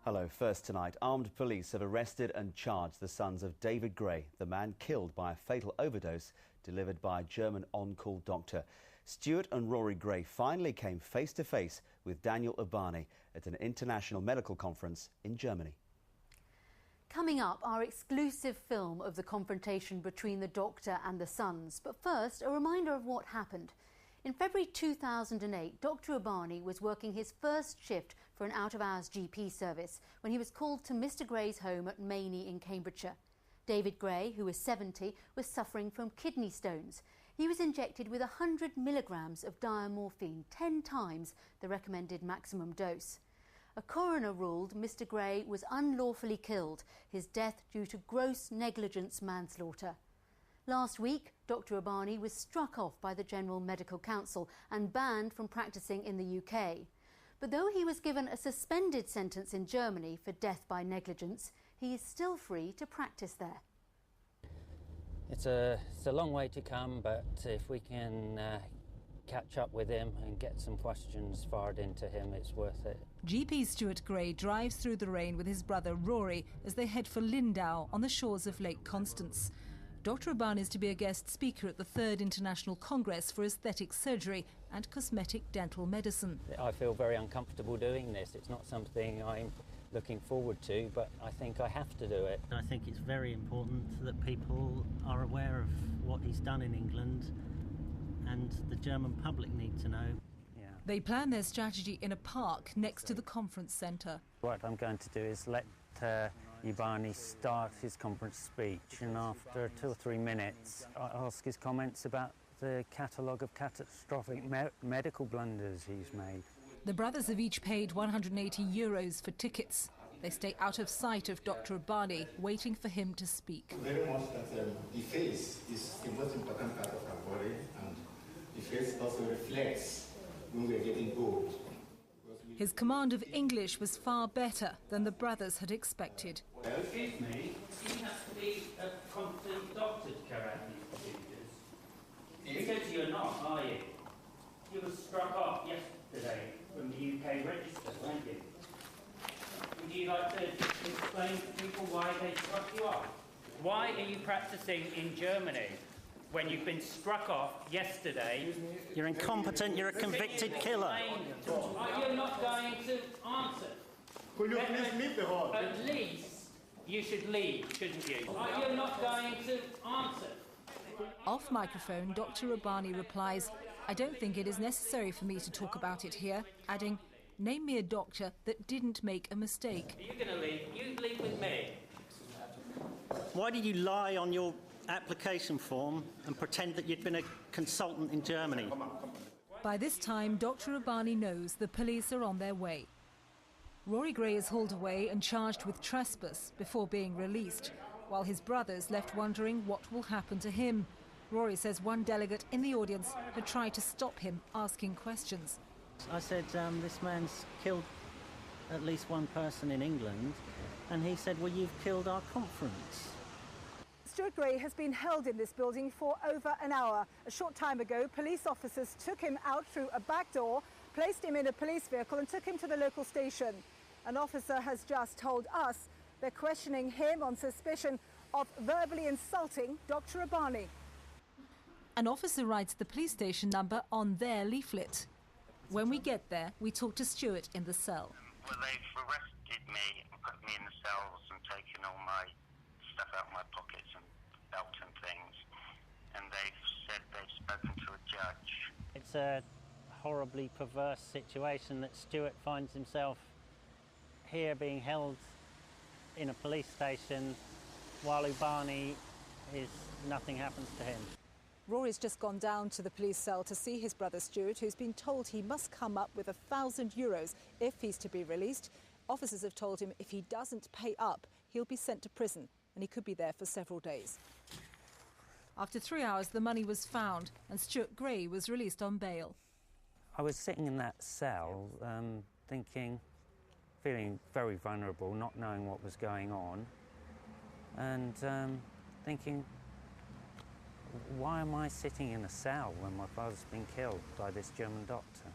Hello. First tonight, armed police have arrested and charged the sons of David Gray, the man killed by a fatal overdose delivered by a German on-call doctor. Stuart and Rory Gray finally came face to face with Daniel Ubani at an international medical conference in Germany. Coming up, our exclusive film of the confrontation between the doctor and the sons. But first, a reminder of what happened. In February 2008, Dr. Ubani was working his first shift for an out-of-hours GP service when he was called to Mr. Gray's home at Mayney in Cambridgeshire. David Gray, who was 70, was suffering from kidney stones. He was injected with 100 milligrams of diamorphine, 10 times the recommended maximum dose. A coroner ruled Mr. Gray was unlawfully killed, his death due to gross negligence manslaughter. Last week, Dr. Ubani was struck off by the General Medical Council and banned from practising in the UK. But though he was given a suspended sentence in Germany for death by negligence, he is still free to practice there. It's a long way to come, but if we can catch up with him and get some questions fired into him, it's worth it. GP Stuart Gray drives through the rain with his brother Rory as they head for Lindau on the shores of Lake Constance. Dr. Ubani is to be a guest speaker at the 3rd International Congress for Aesthetic Surgery and Cosmetic Dental Medicine. I feel very uncomfortable doing this. It's not something I'm looking forward to, but I think I have to do it. I think it's very important that people are aware of what he's done in England, and the German public need to know. They plan their strategy in a park next to the conference centre. What I'm going to do is let Ubani start his conference speech, and after 2 or 3 minutes I'll ask his comments about the catalogue of catastrophic medical blunders he's made. The brothers have each paid €180 for tickets. They stay out of sight of Dr. Ubani, waiting for him to speak. Very much that the face is the most important part of our body, and the face also reflects when we're getting old. His command of English was far better than the brothers had expected. Excuse me, you have to be a competent doctor to carry out these procedures. Because you're not, are you? You were struck off yesterday from the UK register, weren't you? Would you like to explain to people why they struck you off? Why are you practising in Germany when you've been struck off yesterday? You're incompetent, you're a convicted killer. You're not going to answer. Could you please leave the hall? At least you should leave, shouldn't you? You're not going to answer. Off microphone, Dr. Ubani replies, "I don't think it is necessary for me to talk about it here," adding, "Name me a doctor that didn't make a mistake." Are you going to leave? You leave with me. Why did you lie on your application form and pretend that you'd been a consultant in Germany? By this time, Dr. Ubani knows the police are on their way. Rory Gray is hauled away and charged with trespass before being released, while his brothers left wondering what will happen to him. Rory says one delegate in the audience had tried to stop him asking questions. I said, this man's killed at least one person in England, and he said, well, you've killed our conference. Stuart Gray has been held in this building for over an hour. A short time ago, police officers took him out through a back door, placed him in a police vehicle and took him to the local station. An officer has just told us they're questioning him on suspicion of verbally insulting Dr. Ubani. An officer writes the police station number on their leaflet. When we get there, we talk to Stuart in the cell. Well, they've arrested me and put me in the cells and taken all my stuff out of my pockets and belt and things, and they've said they've spoken to a judge. It's a horribly perverse situation that Stuart finds himself here being held in a police station while Ubani nothing happens to him. Rory's just gone down to the police cell to see his brother Stuart, who's been told he must come up with €1,000 if he's to be released. Officers have told him if he doesn't pay up, he'll be sent to prison, and he could be there for several days. After 3 hours, the money was found, and Stuart Gray was released on bail. I was sitting in that cell feeling very vulnerable, not knowing what was going on, and thinking, why am I sitting in a cell when my brother's been killed by this German doctor?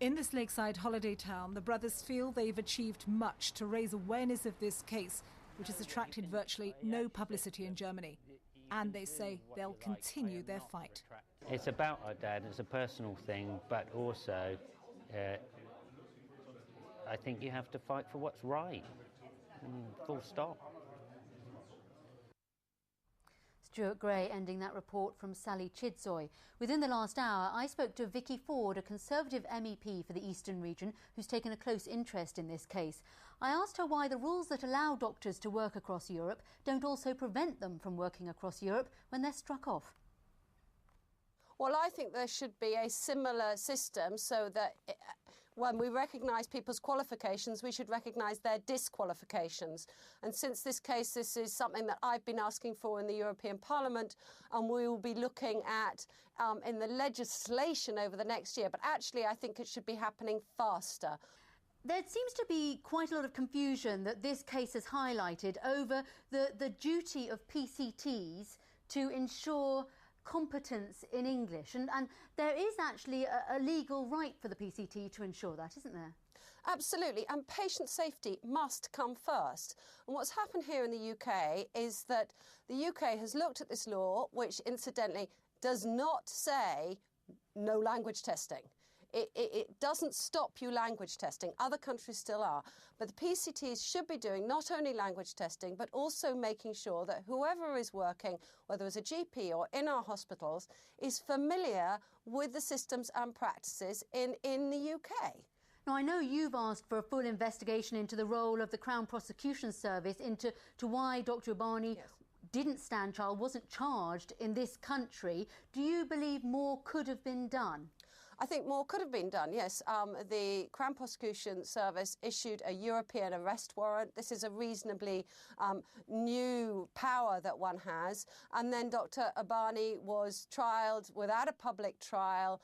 In this lakeside holiday town, the brothers feel they've achieved much to raise awareness of this case, which has attracted virtually no publicity in Germany. And they say they'll continue their fight. It's about our dad, it's a personal thing, but also I think you have to fight for what's right. Full stop. Stuart Gray ending that report from Sally Chidzoy. Within the last hour, I spoke to Vicky Ford, a Conservative MEP for the Eastern region, who's taken a close interest in this case. I asked her why the rules that allow doctors to work across Europe don't also prevent them from working across Europe when they're struck off. Well, I think there should be a similar system so that when we recognise people's qualifications, we should recognise their disqualifications. And since this case, this is something that I've been asking for in the European Parliament, and we will be looking at in the legislation over the next year. But actually, I think it should be happening faster. There seems to be quite a lot of confusion that this case has highlighted over the duty of PCTs to ensure competence in English, and there is actually a legal right for the PCT to ensure that, isn't there? Absolutely, and patient safety must come first. And what's happened here in the UK is that the UK has looked at this law, which incidentally does not say no language testing. It doesn't stop you language testing. Other countries still are. But the PCTs should be doing not only language testing, but also making sure that whoever is working, whether as a GP or in our hospitals, is familiar with the systems and practices in the UK. Now, I know you've asked for a full investigation into the role of the Crown Prosecution Service into why Dr. Ubani didn't stand trial, wasn't charged in this country. Do you believe more could have been done? I think more could have been done, yes. The Crown Prosecution Service issued a European arrest warrant. This is a reasonably new power that one has. And then Dr. Ubani was trialled without a public trial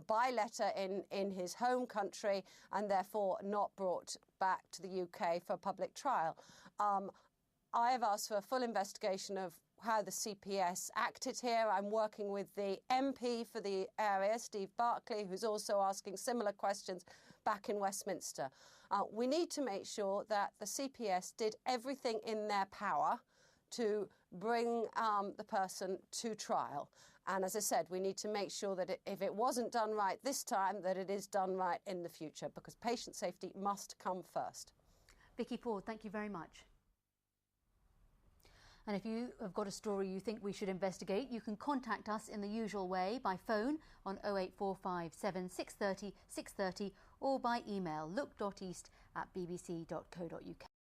by letter in his home country and therefore not brought back to the UK for public trial. I have asked for a full investigation of how the CPS acted here. I'm working with the MP for the area, Steve Barclay, who's also asking similar questions back in Westminster. We need to make sure that the CPS did everything in their power to bring the person to trial. And as I said, we need to make sure that if it wasn't done right this time, that it is done right in the future, because patient safety must come first. Vicky Ford, thank you very much. And if you have got a story you think we should investigate, you can contact us in the usual way by phone on 08457 630 630 or by email look.east@bbc.co.uk.